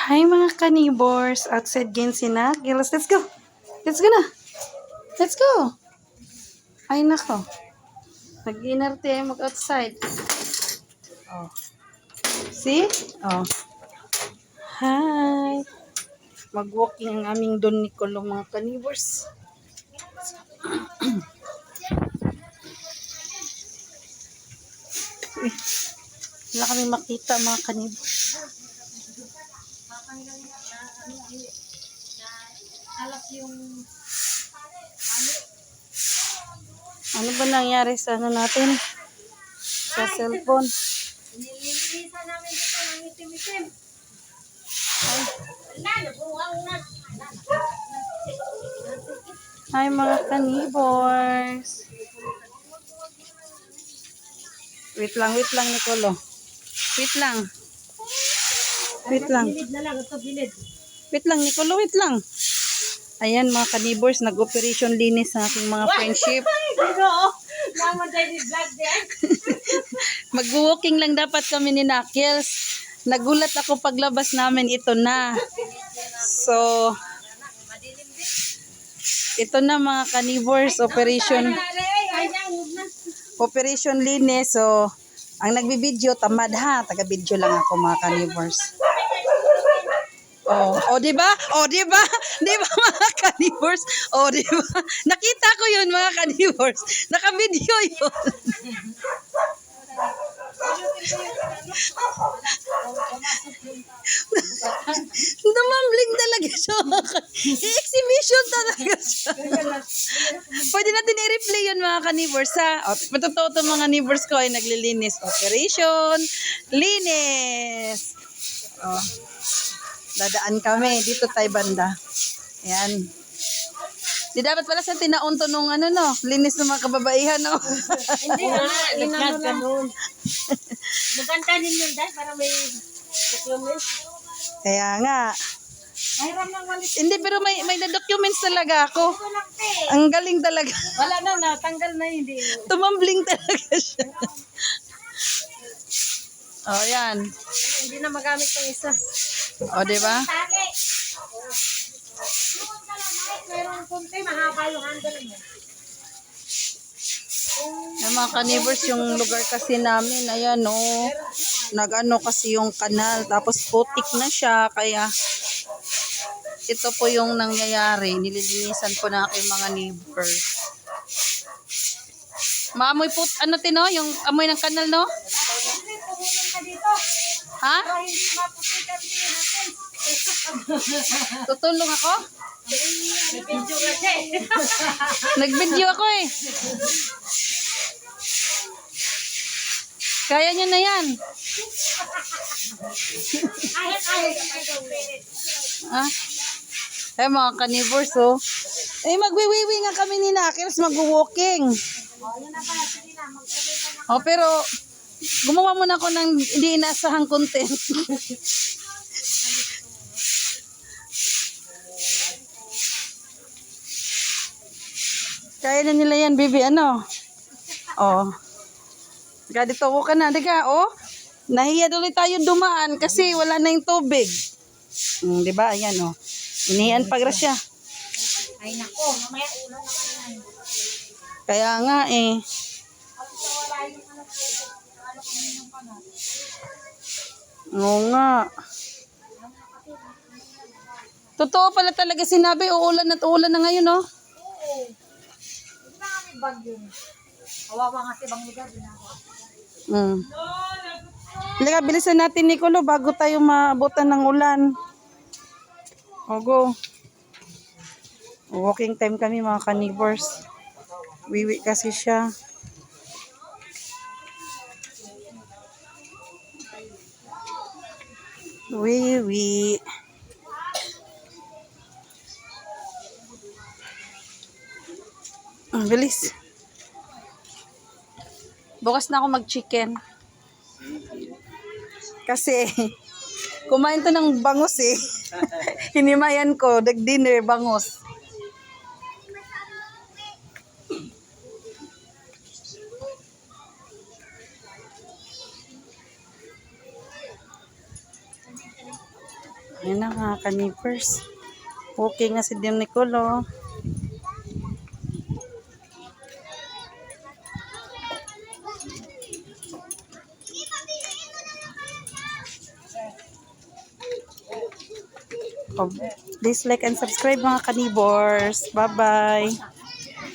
Hi mga kanibors, outside din si Nagilas. Let's go. Let's go na. Let's go. Ay nako. Nag-inerte mag-outside. Oh. See? Oh. Hi. Mag-walking ang aming Don Nicolo mga kanibors. Wala kami makita mga kanibors. Ano ba nangyari sa ano natin? Sa cellphone. Nililinisan namin dito ng itim-itim. Hi mga kanibors. Wait lang Nicolo. Wait lang. Wait lang. Bilid na lang, ito bilid. Wait lang Nicolo, wait lang. Ayan mga kanibors, nag-operation linis sa aking mga friendship. Namatay ni vlog din. Mag-walking lang dapat kami ni Knuckles. Nagulat ako paglabas namin, ito na. So, ito na mga kanibors, operation linis. So, ang nagbibideo, tamad ha. Taga-video lang ako mga kanibors. Oh, di ba? Oh, di ba? Di ba mga kanibors? Oh, di ba? Nakita ko 'yun mga kanibors. Naka-video 'yun. Dumambling talaga siya. I-exhibition talaga siya. Pwede natin i-replay yun mga kanibors ha. O, matotoo to mga neighbors ko ay naglilinis. Operation linis. O, dadaan kami. Dito tayo banda. Ayan. Di dapat pala sa tinaunto nung ano no, linis ng mga kababaihan no. Hindi, inano lang. Maganda din yun dahil para may documents. Kaya nga. Mayroon lang walis. Hindi pero may na-documents talaga ako. Ito lang te. Ang galing talaga. Wala na, natanggal na hindi. Tumambling talaga siya. Oh, yan. Hindi na magamit ng isa. Oh, di ba? Tali. Mayroon kunti, mahaba yung handle mo. Yung mga kanibors, yung lugar kasi namin, ayan no, nag-ano kasi yung kanal, tapos putik na siya, kaya ito po yung nangyayari, nililinisan po na aking mga neighbors. Maamoy po, ano tino, yung amoy ng kanal no? Hindi, tumulong ka dito. Ha? Para hindi maputikan din natin. Tutulong ako? Video kasi. Nag-video ako eh. Kaya niya na yan. Ah? Eh mga kanibors oh. Eh magwiwiwi nga kami ni Knuckles, mag-walking. Oh pero gumawa muna ako ng hindi inaasahang content. Kaya na nila yan, baby, ano? Oh. Diga, dito ka na, diga, oh. Nahiya tuloy tayo dumaan kasi wala na yung tubig. Di ba? Ayan, oh. Inihiyan pa grasya. Ay nako, mamaya ulo na kanan. Kaya nga, eh. Oo nga. Totoo pala talaga sinabi, uulan at uulan na ngayon, oh. Oo. Hindi na kami bagyo. Kawawa nga si bang lugar. Halika, bilisan natin, Nicolo, bago tayo maabutan ng ulan. O, go. Walking time kami, mga kanibors. Wiwi kasi siya. Wiwi. Bilis. Bukas na ako mag-chicken. Kasi, kumain to ng bangus eh. Hinimayan ko, nag-dinner, bangus. Yan na mga kanipers. Okay nga si Don Nicolo. Oh, please like and subscribe mga kanibors. Bye-bye.